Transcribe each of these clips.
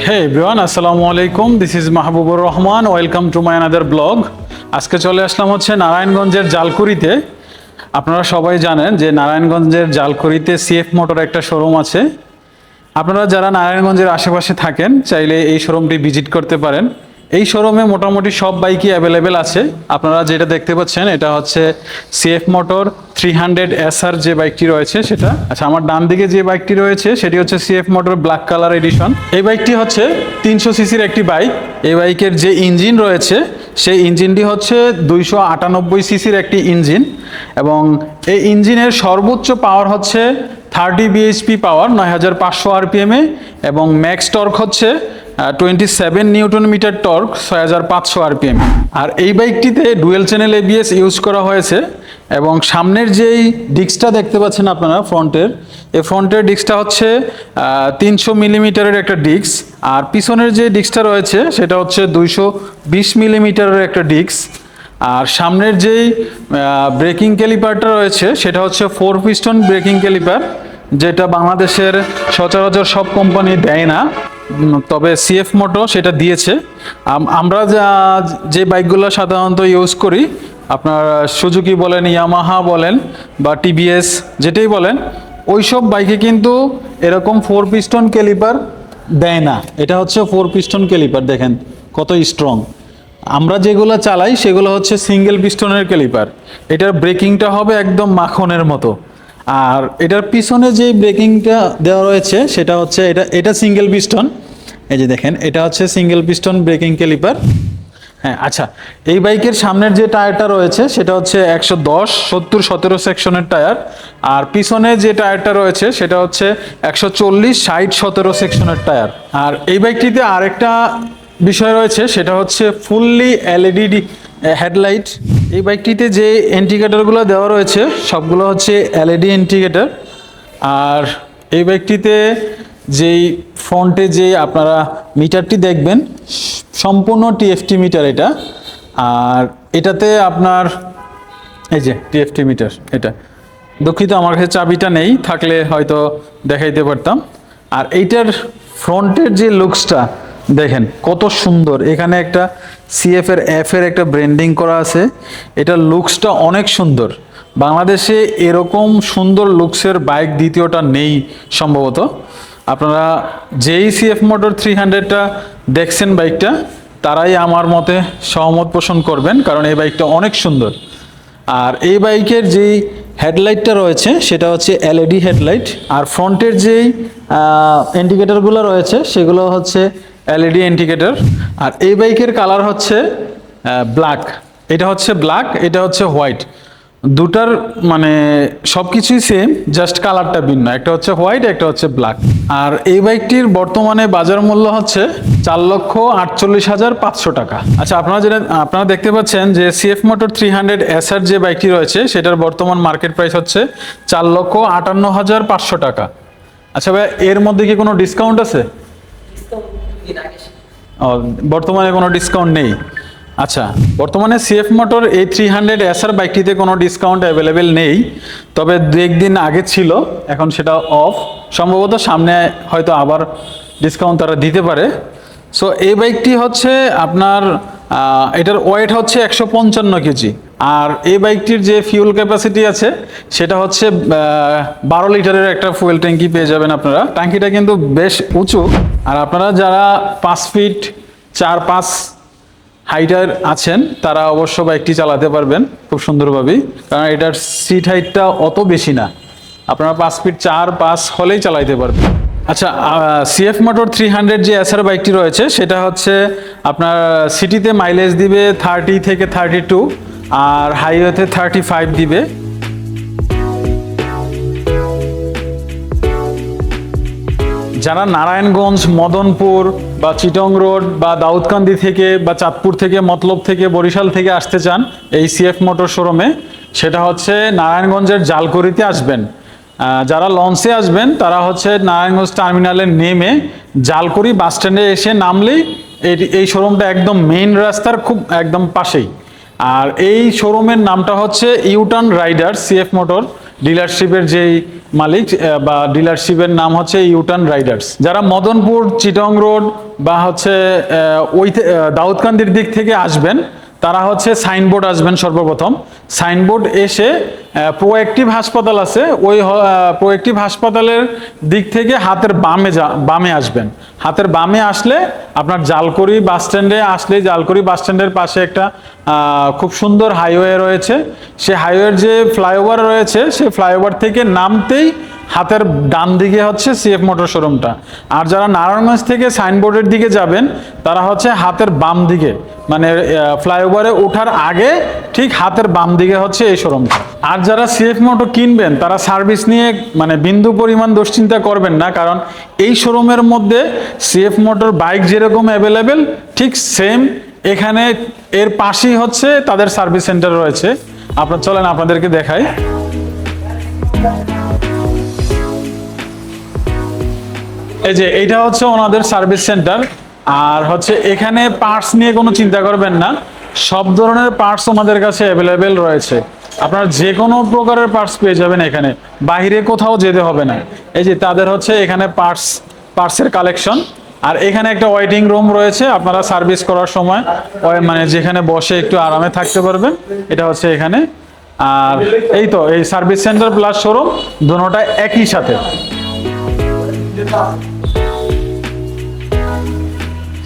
Hey everyone, আসসালামু আলাইকুম। This is Mahbubur Rahman. Welcome to my another blog. আজকে চলে আসলাম হচ্ছে নারায়ণগঞ্জের জালকুড়িতে। আপনারা সবাই জানেন যে নারায়ণগঞ্জের জালকুড়িতে সিএফ মোটর একটা শোরুম আছে। আপনারা যারা নারায়ণগঞ্জের আশেপাশে থাকেন চাইলে এই শোরুমটি ভিজিট করতে পারেন। এই শোরুমে মোটামুটি সব বাইকই অ্যাভেলেবেল আছে। আপনারা যেটা দেখতে পাচ্ছেন এটা হচ্ছে সিএফ মোটর 300 SR যে বাইকটি রয়েছে সেটা। আচ্ছা, আমার ডান দিকে যে বাইকটি রয়েছে সেটি হচ্ছে CF motor black colour addition. এই বাইকটি হচ্ছে 300 সিসির একটি বাইক। এই বাইকের যে ইঞ্জিন রয়েছে সেই ইঞ্জিনটি হচ্ছে 298 সিসির একটি ইঞ্জিন এবং এই ইঞ্জিনের সর্বোচ্চ পাওয়ার হচ্ছে 30 বিএইচপি পাওয়ার 9500 আরপিএমে এবং ম্যাক্স টর্ক হচ্ছে 27 নিউটন মিটার টর্ক 6500 আরপিএম। আর এই বাইকটিতে ডুয়েল চ্যানেল এবিএস ইউজ করা হয়েছে এবং সামনের যেই ডিস্কটা দেখতে পাচ্ছেন আপনারা ফ্রন্টের, এই ফ্রন্টের ডিস্কটা হচ্ছে 300 মিলিমিটারের একটা ডিস্ক। আর পিছনের যে ডিস্কটা রয়েছে সেটা হচ্ছে 220 মিলিমিটারের একটা ডিস্ক। আর সামনের যেই ব্রেকিং ক্যালিপারটা রয়েছে সেটা হচ্ছে 4 পিস্টন ব্রেকিং ক্যালিপার, যেটা বাংলাদেশের সচরাচর সব কোম্পানি দেয় না, তবে সিএফ মোটো সেটা দিয়েছে। আমরা যে বাইকগুলো সাধারণত ইউজ করি, আপনার সুজুকি বলেন, ইয়ামাহা বলেন বা টিভিএস যেটাই বলেন, ওই সব বাইকে কিন্তু এরকম 4 পিস্টন ক্যালিপার দেয় না। এটা হচ্ছে 4 পিস্টন ক্যালিপার, দেখেন কত স্ট্রং। আমরা যেগুলো চালাই সেগুলো হচ্ছে সিঙ্গেল পিস্টনের ক্যালিপার। এটার ব্রেকিংটা হবে একদম মাখনের মতো। আর এটার পিছনে যে ব্রেকিংটা দেওয়া রয়েছে সেটা হচ্ছে এটা সিঙ্গেল পিস্টন। এই যে দেখেন, এটা হচ্ছে সিঙ্গেল পিস্টন ব্রেকিং ক্যালিপার। হ্যাঁ, আচ্ছা, এই বাইকের সামনের যে টায়ারটা রয়েছে সেটা হচ্ছে 110, 70, 17 সেকশনের টায়ার। আর পিছনে যে টায়ারটা রয়েছে সেটা হচ্ছে 140, 60, 17 সেকশনের টায়ার। আর এই বাইকটিতে আরেকটা বিষয় রয়েছে সেটা হচ্ছে ফুললি এলইডি হেডলাইট। এই বাইকটিতে যে ইন্ডিকেটরগুলো দেওয়া রয়েছে সবগুলো হচ্ছে এলইডি ইন্ডিকেটর। আর এই বাইকটিতে যেই ফ্রন্টে যে আপনারা মিটারটি দেখবেন সম্পূর্ণ টিএফটি মিটার এটা। আর এটাতে আপনার এই যে টিএফটি মিটার, এটা দুঃখিত আমার কাছে চাবিটা নেই, থাকলে হয়তো দেখাইতে পারতাম। আর এইটার ফ্রন্টের যে লুকসটা দেখেন কত সুন্দর। এখানে একটা সিএফ এর এফ এর একটা ব্র্যান্ডিং করা আছে। এটার লুকসটা অনেক সুন্দর। বাংলাদেশে এরকম সুন্দর লুকসের বাইক দ্বিতীয়টা নেই সম্ভবত। আপনারা যেই সিএফ মোটর 300টা দেখছেন বাইকটা, তারাই আমার মতে সহমত পোষণ করবেন, কারণ এই বাইকটা অনেক সুন্দর। আর এই বাইকের যেই হেডলাইটটা রয়েছে সেটা হচ্ছে এলইডি হেডলাইট। আর ফ্রন্টের যেই ইন্ডিকেটরগুলো রয়েছে সেগুলো হচ্ছে এলইডি ইন্ডিকেটর। আর এই বাইকের কালার হচ্ছে ব্ল্যাক। এটা হচ্ছে ব্ল্যাক, এটা হচ্ছে হোয়াইট। দুটার মানে সব কিছুই সেম, জাস্ট কালারটা ভিন্ন। একটা হচ্ছে হোয়াইট, একটা হচ্ছে ব্ল্যাক। আর এই বাইকটির বর্তমানে বাজার মূল্য হচ্ছে 4,48,500 টাকা। আচ্ছা, আপনারা দেখতে পাচ্ছেন যে সিএফ মোটর 300 SR যে বাইকটি রয়েছে সেটার বর্তমান মার্কেট প্রাইস হচ্ছে 4,58,500 টাকা। আচ্ছা ভাই, এর মধ্যে কি কোনো ডিসকাউন্ট আছে? বর্তমানে কোনো ডিসকাউন্ট নেই। আচ্ছা, বর্তমানে সিএফ মোটর এই 300 SR বাইকটিতে কোনো ডিসকাউন্ট অ্যাভেলেবেল নেই, তবে দু একদিন আগে ছিল, এখন সেটা অফ। সম্ভবত সামনে হয়তো আবার ডিসকাউন্ট তারা দিতে পারে। সো এই বাইকটি হচ্ছে আপনার এটার ওয়েট হচ্ছে 155 কেজি। আর এই বাইকটির যে ফিউল ক্যাপাসিটি আছে সেটা হচ্ছে 12 লিটারের একটা ফুয়েল ট্যাঙ্কি পেয়ে যাবেন আপনারা। ট্যাঙ্কিটা কিন্তু বেশ উঁচু। আর আপনারা যারা 5 ফিট 4-5 হাইটার আছেন তারা অবশ্য বাইকটি চালাতে পারবেন খুব সুন্দরভাবেই, কারণ এটার সিট হাইটটা অত বেশি না। আপনারা 5 ফিট 4-5 হলেই চালাইতে পারবেন। আচ্ছা, সিএফ মোটর 300 যে এসআর বাইকটি রয়েছে সেটা হচ্ছে আপনার সিটিতে মাইলেজ দিবে 30 থেকে 32, আর হাইওয়েতে 35 দিবে। যারা নারায়ণগঞ্জ, মদনপুর বা চিটং রোড বা দাউদকান্দি থেকে বা চাঁদপুর থেকে, মতলব থেকে, বরিশাল থেকে আসতে চান এই সিএফ মোটর শোরুমে, সেটা হচ্ছে নারায়ণগঞ্জের জালকুড়িতে আসবেন। যারা লঞ্চে আসবেন তারা হচ্ছে নারায়ণগঞ্জ টার্মিনালে নেমে জালকুড়ি বাস স্ট্যান্ডে এসে নামলেই এই শোরুমটা একদম মেইন রাস্তার খুব একদম পাশেই। আর এই শোরুমের নামটা হচ্ছে ইউটার্ন রাইডার সিএফ মোটর ডিলারশিপের যেই মালিক বা ডিলারশিপের নাম হচ্ছে ইউটার্ন রাইডার্স। যারা মদনপুর, চিটং রোড বা হচ্ছে দাউদকান্দির দিক থেকে আসবেন, তারা হচ্ছে সাইনবোর্ড আসবেন সর্বপ্রথম। সাইনবোর্ড এসে প্রোঅ্যাক্টিভ হাসপাতাল আছে, ওই প্রোঅ্যাক্টিভ হাসপাতালের দিক থেকে হাতের বামে আসবেন। হাতের বামে আসলে আপনার জালকুড়ি বাস স্ট্যান্ডে আসলে, জালকুড়ি বাস স্ট্যান্ডের পাশে একটা খুব সুন্দর হাইওয়ে রয়েছে। সে হাইওয়ের যে ফ্লাইওভার রয়েছে, সেই ফ্লাইওভার থেকে নামতেই হাতের ডান দিকে হচ্ছে সিএফ মোটর শোরুমটা। আর যারা নারায়ণগঞ্জ থেকে সাইনবোর্ডের দিকে যাবেন, তারা হচ্ছে হাতের বাম দিকে, মানে ফ্লাইওভারে ওঠার আগে ঠিক হাতের বাম দিকে হচ্ছে এই শোরুমটা। আর যারা সিএফ মোটর কিনবেন, তারা সার্ভিস নিয়ে মানে বিন্দু পরিমাণ দুশ্চিন্তা করবেন না, কারণ এই শোরুমের মধ্যে সিএফ মোটর বাইক যেরকম অ্যাভেলেবেল, ঠিক সেম এখানে এর পাশেই হচ্ছে তাদের সার্ভিস সেন্টার রয়েছে। আপনার চলেন আপনাদেরকে দেখাই। এই যে এইটা হচ্ছে ওনাদের সার্ভিস সেন্টার। আর হচ্ছে এখানে পার্টস নিয়ে কোনো চিন্তা করবেন না, সব ধরনের পার্টস আমাদের কাছে অ্যাভেলেবেল রয়েছে। আপনার যে কোনো প্রকারের পার্টস পেয়ে যাবেন এখানে, বাইরে কোথাও যেতে হবে না। এই যে তাদের হচ্ছে এখানে পার্টসের কালেকশন। আর এখানে একটা ওয়েটিং রুম রয়েছে, আপনারা সার্ভিস করার সময় মানে যেখানে বসে একটু আরামে থাকতে পারবেন, এটা হচ্ছে এখানে। আর এই তো এই সার্ভিস সেন্টার প্লাস শোরুম দুটোটা একই সাথে।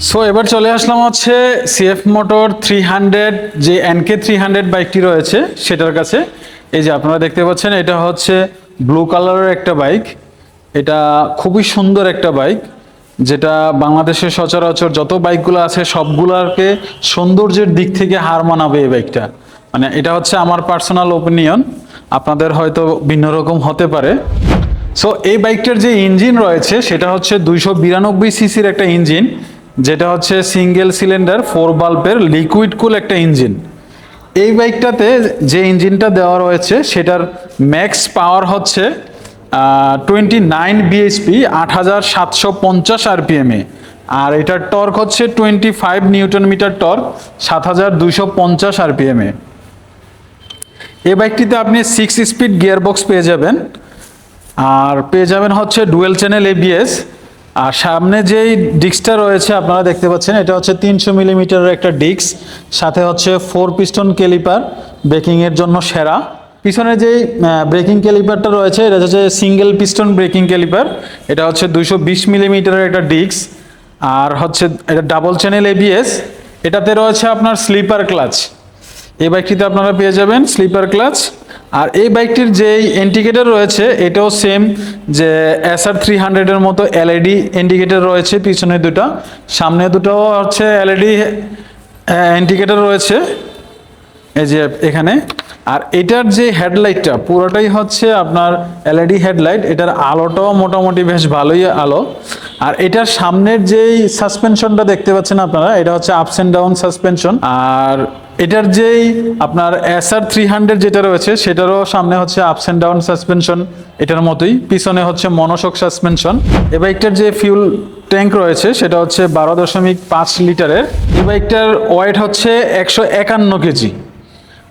সো এবার চলে আসলাম হচ্ছে সিএফ মোটর 300, যে NK 300 বাইকটি রয়েছে সেটার কাছে। এই যে আপনারা দেখতে পাচ্ছেন, এটা হচ্ছে ব্লু কালারের একটা বাইক। এটা খুবই সুন্দর একটা বাইক, যেটা বাংলাদেশের সচরাচর যত বাইকগুলো আছে সবগুলোকে সৌন্দর্যের দিক থেকে হার মানাবে এই বাইকটা। মানে এটা হচ্ছে আমার পার্সোনাল ওপিনিয়ন, আপনাদের হয়তো ভিন্ন রকম হতে পারে। সো এই বাইকটার যে ইঞ্জিন রয়েছে সেটা হচ্ছে 292 সিসির একটা ইঞ্জিন, যেটা হচ্ছে সিঙ্গেল সিলিন্ডার 4 বাল্বের লিকুইড কুল একটা ইঞ্জিন। এই বাইকটাতে যে ইঞ্জিনটা দেওয়া রয়েছে সেটার ম্যাক্স পাওয়ার হচ্ছে 29 বিএইচপি, 8750 RPM এ। আর এটার টর্ক হচ্ছে 25 নিউটন মিটার টর্ক, 7250 RPM এ। এই বাইকটিতে আপনি 6 স্পিড গিয়ারবক্স পেয়ে যাবেন, আর পেয়ে যাবেন হচ্ছে ডুয়েল চ্যানেল ABS। আর সামনে যেই ডিস্কটা রয়েছে আপনারা দেখতে পাচ্ছেন, এটা হচ্ছে 300 মিলিমিটারের একটা ডিস্ক, সাথে হচ্ছে 4 পিস্টন ক্যালিপার, ব্রেকিংয়ের জন্য সেরা। পিছনে যেই ব্রেকিং ক্যালিপারটা রয়েছে এটা হচ্ছে সিঙ্গেল পিস্টন ব্রেকিং ক্যালিপার, এটা হচ্ছে 220 মিলিমিটারের একটা ডিস্ক। আর হচ্ছে এটা ডাবল চ্যানেল ABS, এটাতে রয়েছে আপনার স্লিপার ক্লাচ। এই বাইকটিতে আপনারা পেয়ে যাবেন স্লিপার ক্লাচ। আর এই বাইকটির যে ইন্ডিকেটর রয়েছে এটাও সেম, যে SR 300 এর মতো LED ইন্ডিকেটর রয়েছে, পিছনে দুটো, সামনে দুটো হচ্ছে LED ইন্ডিকেটর রয়েছে এই যে এখানে। আর এটার যে হেডলাইটটা পুরোটাই হচ্ছে আপনার LED হেডলাইট, এটার আলোটাও মোটামুটি বেশ ভালোই আলো। আর এটার সামনের যেই সাসপেনশনটা দেখতে পাচ্ছেন আপনারা, এটা হচ্ছে আপস অ্যান্ড ডাউন সাসপেনশন। আর এটার যেই আপনার SR 300 যেটা রয়েছে সেটারও সামনে হচ্ছে আপস অ্যান্ড ডাউন সাসপেনশন, এটার মতোই। পিছনে হচ্ছে মনোশক সাসপেনশন। এই বাইকটার যে ফিউল ট্যাঙ্ক রয়েছে সেটা হচ্ছে 12.5 লিটারের। এই বাইকটার ওয়েট হচ্ছে 151 কেজি।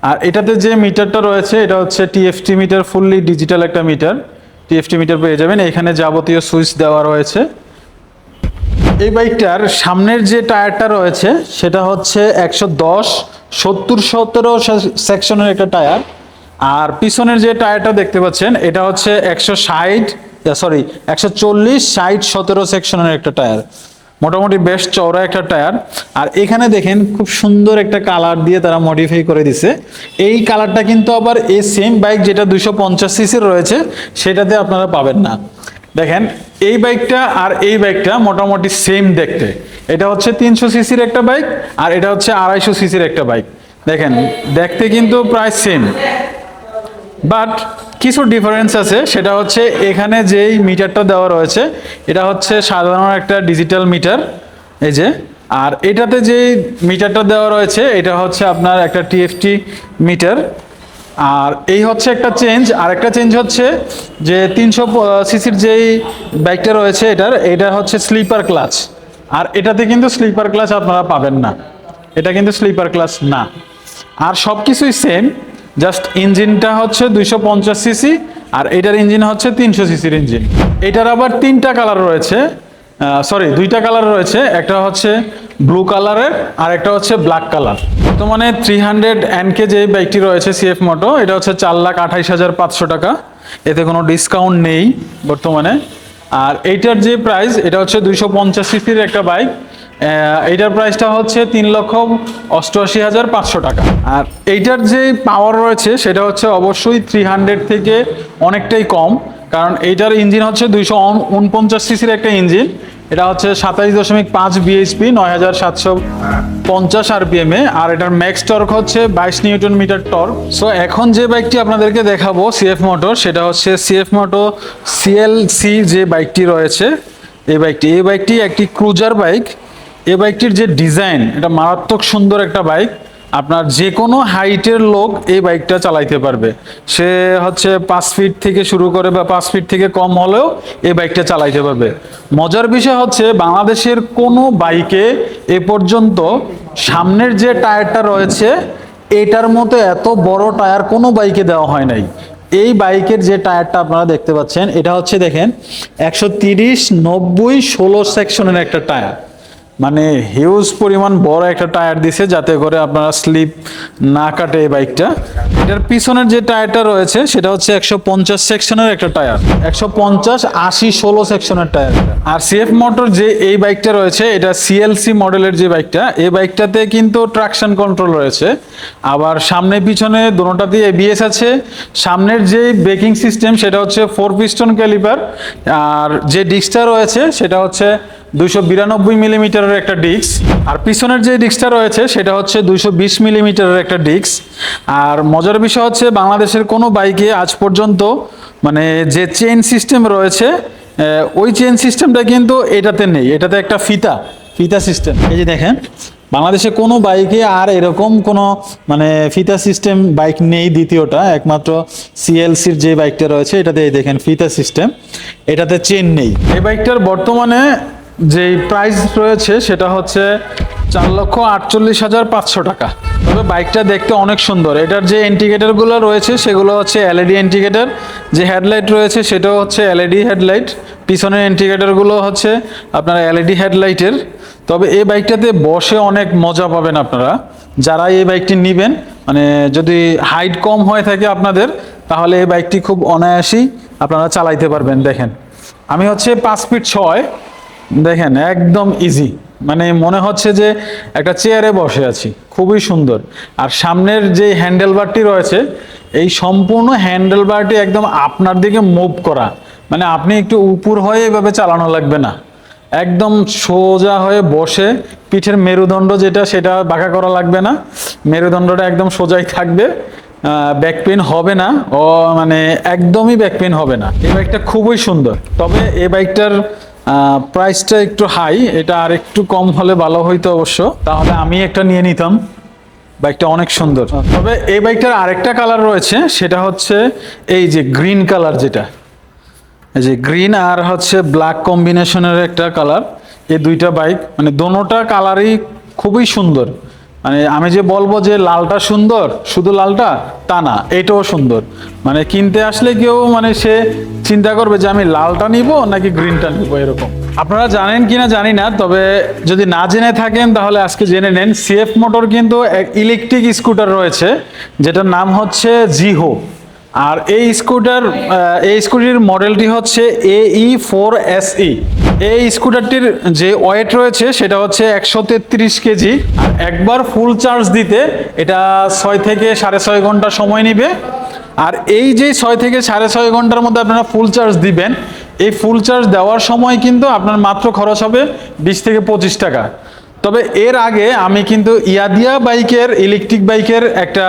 আর এটাতে যে মিটারটা রয়েছে এটা হচ্ছে TFT মিটার, ফুললি ডিজিটাল একটা মিটার। TFT মিটার পেয়ে যাবেন, এখানে যাবতীয় সুইচ দেওয়া রয়েছে। এই বাইকটার সামনের যে টায়ারটা রয়েছে সেটা হচ্ছে 110, 70, 17 সেকশনের একটা টায়ার। আর পিছনের যে টায়ারটা দেখতে পাচ্ছেন এটা হচ্ছে 140, 60, 17 সেকশনের একটা টায়ার, মোটামুটি বেশ চওড়া একটা টায়ার। আর এখানে দেখেন খুব সুন্দর একটা কালার দিয়ে তারা মডিফাই করে দিছে। এই কালারটা কিন্তু আবার এই সেম বাইক যেটা 250 সিসির রয়েছে সেটাতে আপনারা পাবেন না। দেখেন এই বাইকটা আর এই বাইকটা মোটামুটি সেম দেখতে। এটা হচ্ছে 300 সিসির একটা বাইক, আর এটা হচ্ছে 250 সিসির একটা বাইক। দেখেন দেখতে কিন্তু প্রায় সেম, বাট কিছু ডিফারেন্স আছে। সেটা হচ্ছে এখানে যেই মিটারটা দেওয়া রয়েছে এটা হচ্ছে সাধারণ একটা ডিজিটাল মিটার, এই যে। আর এটাতে যে মিটারটা দেওয়া রয়েছে এটা হচ্ছে আপনার একটা TFT মিটার। আর এই হচ্ছে একটা চেঞ্জ। আর একটা চেঞ্জ হচ্ছে যে 300 সিসির যেই বাইকটা রয়েছে এটা হচ্ছে স্লিপার ক্লাচ। আর এটাতে কিন্তু স্লিপার ক্লাচ আপনারা পাবেন না, এটা কিন্তু স্লিপার ক্লাচ না। আর সব কিছুই সেম, জাস্ট ইঞ্জিনটা হচ্ছে 250 সিসি আর এটার ইঞ্জিন হচ্ছে 300 সিসির ইঞ্জিন। এটার আবার 3টা কালার রয়েছে। সরি, দুইটা কালার রয়েছে, একটা হচ্ছে ব্লু কালারের আর একটা হচ্ছে ব্ল্যাক কালার। বর্তমানে 300 NK যে বাইকটি রয়েছে সিএফ মোটো, এটা হচ্ছে 4,28,500 টাকা, এতে কোনো ডিসকাউন্ট নেই বর্তমানে। আর এইটার যে প্রাইস, এটা হচ্ছে 250 সিসির একটা বাইক, এইটার প্রাইসটা হচ্ছে 3,88,500 টাকা। আর এইটার যে পাওয়ার রয়েছে সেটা হচ্ছে অবশ্যই 300 থেকে অনেকটাই কম, কারণ এইটার ইঞ্জিন হচ্ছে 249 সিসির একটা ইঞ্জিন। এটা হচ্ছে 27.5 বিএইচপি, 9,750 RPM এ, আর এটার ম্যাক্স টর্ক হচ্ছে 22 নিউটন মিটার টর্ক। সো এখন যে বাইকটি আপনাদেরকে দেখাবো সিএফ মোটর, সেটা হচ্ছে সিএফ মোটো সিএলসি যে বাইকটি রয়েছে, এই বাইকটি একটি ক্রুজার বাইক। এই বাইকটির যে ডিজাইন, এটা মারাত্মক সুন্দর একটা বাইক। আপনার যে কোনো হাইটের লোক এই বাইকটা চালাইতে পারবে, সে হচ্ছে 5 ফিট থেকে শুরু করে বা 5 ফিট থেকে কম হলেও এই বাইকটা চালাইতে পারবে। মজার বিষয় হচ্ছে বাংলাদেশের কোনো বাইকে এ পর্যন্ত সামনের যে টায়ারটা রয়েছে এটার মতো এত বড় টায়ার কোনো বাইকে দেওয়া হয় নাই। এই বাইকের যে টায়ারটা আপনারা দেখতে পাচ্ছেন, এটা হচ্ছে দেখেন 130, 90, 16 সেকশনের একটা টায়ার, মানে হিউজ পরিমাণ বড় একটা টায়ার দিছে যাতে করে আপনারা স্লিপ না কাটে এই বাইকটা। এটার পিছনের যে টায়ারটা রয়েছে সেটা হচ্ছে 150 সেকশনের একটা টায়ার, 150, 80, 16 সেকশনের টায়ার। আর সিএফ মোটর যে এই বাইকটা রয়েছে, এটা সিএলসি মডেলের যে বাইকটা, এই বাইকটাতে কিন্তু ট্রাকশন কন্ট্রোল রয়েছে, আবার সামনে পিছনে দুটোটাতেই এবিএস আছে। সামনের যে ব্রেকিং সিস্টেম সেটা হচ্ছে 4 পিস্টন ক্যালিপার, আর যে ডিস্কটা রয়েছে সেটা হচ্ছে 292 মিলিমিটারের একটা ডিস্ক, আর পিছনের যে ডিস্কটা রয়েছে সেটা হচ্ছে 220 মিলিমিটারের একটা ডিস্ক। আর মজার বিষয় হচ্ছে বাংলাদেশের কোনো বাইকে আজ পর্যন্ত মানে যে চেইন সিস্টেম রয়েছে, ওই চেইন সিস্টেমটা কিন্তু এটাতে নেই, এটাতে একটা ফিতা সিস্টেম। এই যে দেখেন, বাংলাদেশে কোনো বাইকে আর এরকম কোনো মানে ফিতা সিস্টেম বাইক নেই। দ্বিতীয়টা একমাত্র সিএলসির যে বাইকটা রয়েছে এটাতে এই দেখেন ফিতা সিস্টেম, এটাতে চেন নেই। এই বাইকটার বর্তমানে যে প্রাইস রয়েছে সেটা হচ্ছে 4,48,500 টাকা। তবে বাইকটা দেখতে অনেক সুন্দর। এটার যে ইন্ডিকেটরগুলো রয়েছে সেগুলো হচ্ছে এলইডি ইন্ডিকেটর, যে হেডলাইট রয়েছে সেটাও হচ্ছে এলইডি হেডলাইট, পিছনের ইন্ডিকেটরগুলো হচ্ছে আপনার এলইডি হেডলাইটের। তবে এই বাইকটাতে বসে অনেক মজা পাবেন আপনারা যারা এই বাইকটি নেবেন। মানে যদি হাইট কম হয়ে থাকে আপনাদের, তাহলে এই বাইকটি খুব অনায়াসেই আপনারা চালাইতে পারবেন। দেখেন আমি হচ্ছে 5 ফিট 6, দেখেন একদম ইজি, মানে মনে হচ্ছে যে একটা চেয়ারে বসে আছি, খুবই সুন্দর। আর সামনের যে হ্যান্ডেলবারটি রয়েছে, এই সম্পূর্ণ হ্যান্ডেলবারটি একদম আপনার দিকে মুভ করা, মানে আপনি একটু উপর হয়ে এভাবে চালানো লাগবে না, একদম সোজা হয়ে বসে পিঠের মেরুদণ্ড যেটা সেটা বাঁকা করা লাগবে না, মেরুদণ্ডটা একদম সোজাই থাকবে, ব্যাক পেইন হবে না, ও মানে একদমই ব্যাক পেইন হবে না। এই বাইকটা খুবই সুন্দর। তবে এই বাইকটার প্রাইসটা একটু হাই, এটা আর একটু কম হলে ভালো হইতো অবশ্য, তাহলে আমি একটা নিয়ে নিতাম। বাইকটা অনেক সুন্দর। তবে এই বাইকটার আরেকটা কালার রয়েছে, সেটা হচ্ছে এই যে গ্রিন কালার, যেটা এই যে গ্রিন আর হচ্ছে ব্ল্যাক কম্বিনেশনের একটা কালার। এই দুইটা বাইক মানে দোনোটা কালারই খুবই সুন্দর। মানে আমি যে বলবো যে লালটা সুন্দর, শুধু লালটা তা না, এটাও সুন্দর। মানে কিনতে আসলে কেউ মানে সে চিন্তা করবে যে আমি লালটা নিব নাকি গ্রিনটা নিব, এরকম। আপনারা জানেন কিনা জানি না, তবে যদি না জেনে থাকেন তাহলে আজকে জেনে নেন। সিএফ মোটর কিন্তু এক ইলেকট্রিক স্কুটার রয়েছে যেটার নাম হচ্ছে জিহো। আর এই স্কুটির মডেলটি হচ্ছে AE4SE। এই স্কুটারটির যে ওয়েট রয়েছে সেটা হচ্ছে 133 কেজি। আর একবার ফুল চার্জ দিতে এটা 6 থেকে 6.5 ঘন্টা সময় নেবে। আর এই যে 6 থেকে 6.5 ঘন্টার মধ্যে আপনারা ফুল চার্জ দিবেন, এই ফুল চার্জ দেওয়ার সময় কিন্তু আপনার মাত্র খরচ হবে 20 থেকে 25 টাকা। তবে এর আগে আমি কিন্তু ইয়াদিয়া বাইকের, ইলেকট্রিক বাইকের একটা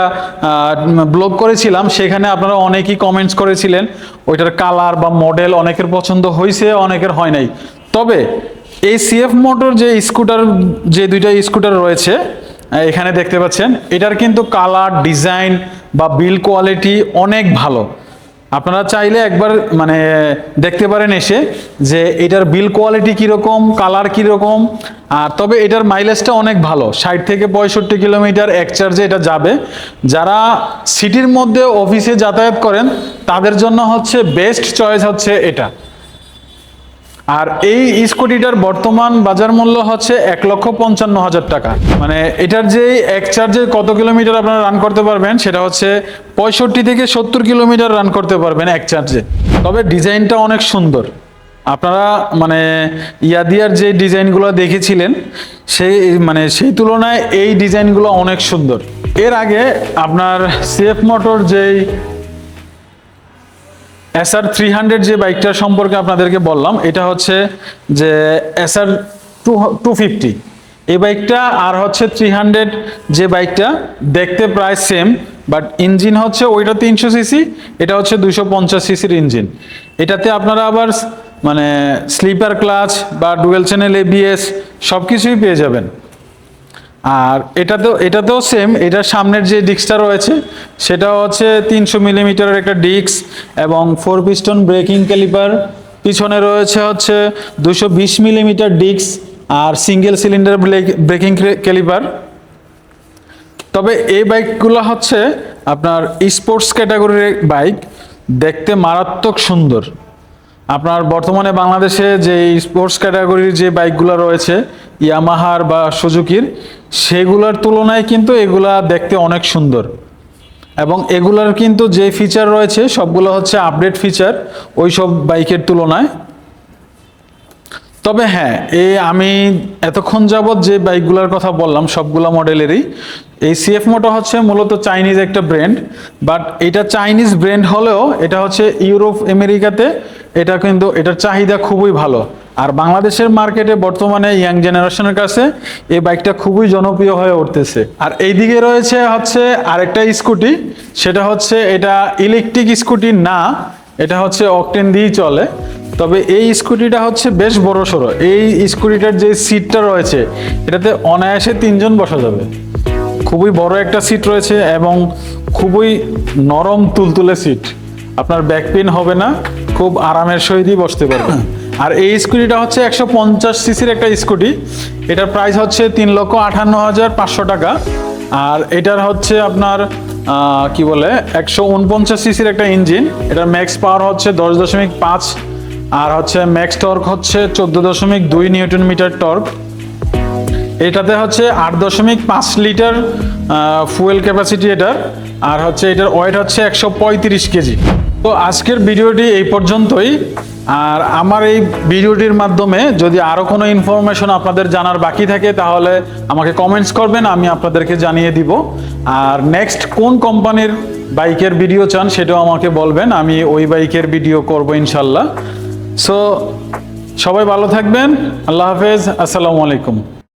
ব্লগ করেছিলাম, সেখানে আপনারা অনেকেই কমেন্টস করেছিলেন ওইটার কালার বা মডেল অনেকের পছন্দ হয়েছে, অনেকের হয় নাই। তবে এই সিএফ মোটর যে স্কুটার, যে দুইটা স্কুটার রয়েছে এখানে দেখতে পাচ্ছেন, এটার কিন্তু কালার, ডিজাইন বা বিল্ড কোয়ালিটি অনেক ভালো। আপনারা চাইলে একবার মানে দেখতে পারেন এসে যে এটার বিল্ড কোয়ালিটি কীরকম, কালার কীরকম। আর তবে এটার মাইলেজটা অনেক ভালো, 60 থেকে 65 কিলোমিটার এক চার্জে এটা যাবে। যারা সিটির মধ্যে অফিসে যাতায়াত করেন তাদের জন্য হচ্ছে বেস্ট চয়েস হচ্ছে এটা। আর এই স্কুটিটার বর্তমান বাজার মূল্য হচ্ছে 1,55,000 টাকা। মানে এটার যে এক চার্জে কত কিলোমিটার আপনারা রান করতে পারবেন সেটা হচ্ছে 65 থেকে 70 কিলোমিটার রান করতে পারবেন এক চার্জে। তবে ডিজাইনটা অনেক সুন্দর। আপনারা মানে ইয়াদিয়ার যে ডিজাইনগুলো দেখেছিলেন সেই তুলনায় এই ডিজাইনগুলো অনেক সুন্দর। এর আগে আপনার সিএফ মোটর যেই SR 300 যে বাইকটার সম্পর্কে আপনাদেরকে বললাম, এটা হচ্ছে যে SR 250 এই বাইকটা, আর হচ্ছে 300 যে বাইকটা দেখতে প্রায় সেম, বাট ইঞ্জিন হচ্ছে ওইটা 300 সিসি, এটা হচ্ছে 250 সিসির ইঞ্জিন। এটাতে আপনারা আবার মানে স্লিপার ক্লাচ বা ডুয়েল চ্যানেল ABS সব কিছুই পেয়ে যাবেন। আর এটাতেও সেম, এটার সামনের যে ডিস্কটা রয়েছে সেটা হচ্ছে 300 মিলিমিটারের একটা ডিস্ক এবং 4 পিস্টন ব্রেকিং ক্যালিপার। পিছনে রয়েছে হচ্ছে 220 মিলিমিটার ডিস্ক আর সিঙ্গেল সিলিন্ডার ব্রেকিং ক্যালিপার। তবে এই বাইকগুলো হচ্ছে আপনার স্পোর্টস ক্যাটাগরির বাইক, দেখতে মারাত্মক সুন্দর। আপনার বর্তমানে বাংলাদেশে যে স্পোর্টস ক্যাটাগরির যে বাইকগুলো রয়েছে ইয়ামাহার বা সুজুকির, সেগুলোর তুলনায় কিন্তু এগুলা দেখতে অনেক সুন্দর এবং এগুলার কিন্তু যে ফিচার রয়েছে সবগুলো হচ্ছে আপডেট ফিচার ওই সব বাইকের তুলনায়। তবে হ্যাঁ, আমি এতক্ষণ যাবৎ যে বাইকগুলোর কথা বললাম সবগুলো মডেলেরই, এই সিএফ মোটো হচ্ছে মূলত চাইনিজ একটা ব্র্যান্ড, বাট এটা চাইনিজ ব্র্যান্ড হলেও এটা হচ্ছে ইউরোপ আমেরিকাতে এটা কিন্তু এটার চাহিদা খুবই ভালো। আর বাংলাদেশের মার্কেটে বর্তমানে ইয়াং জেনারেশনের কাছে এই বাইকটা খুবই জনপ্রিয় হয়ে উঠতেছে। আর এইদিকে রয়েছে হচ্ছে আরেকটা স্কুটি, সেটা হচ্ছে এটা ইলেকট্রিক স্কুটি না, এটা হচ্ছে অকটেন দিয়েই চলে। তবে এই স্কুটিটা হচ্ছে বেশ বড় সড়ো। এই স্কুটিটার যে সিটটা রয়েছে এটাতে অনায়াসে 3 জন বসা যাবে। খুবই বড় একটা সিট রয়েছে এবং খুবই নরম তুলতুলে সিট, আপনার ব্যাক পেন হবে না, খুব আরামের সহিতই বসতে পারবেন। আর এই স্কুটিটা হচ্ছে 150 সিসির একটা স্কুটি, এটার প্রাইস হচ্ছে 3,58,500 টাকা। আর এটার হচ্ছে আপনার কি বলে 149 সিসির একটা ইঞ্জিন, এটার ম্যাক্স পাওয়ার হচ্ছে 10.5 আর হচ্ছে ম্যাক্স টর্ক হচ্ছে 14.2 নিউটন মিটার টর্ক। এটাতে হচ্ছে 8.5 লিটার ফুয়েল ক্যাপাসিটি এটার, আর হচ্ছে এটার ওয়েট হচ্ছে 135 কেজি। তো আজকের ভিডিওটি এই পর্যন্তই। আর আমার এই ভিডিওটির মাধ্যমে যদি আরও কোনো ইনফরমেশন আপনাদের জানার বাকি থাকে তাহলে আমাকে কমেন্টস করবেন, আমি আপনাদেরকে জানিয়ে দিব। আর নেক্সট কোন কোম্পানির বাইকের ভিডিও চান সেটাও আমাকে বলবেন, আমি ওই বাইকের ভিডিও করব ইনশাল্লাহ। সো সবাই ভালো থাকবেন, আল্লাহ হাফেজ, আসসালামু আলাইকুম।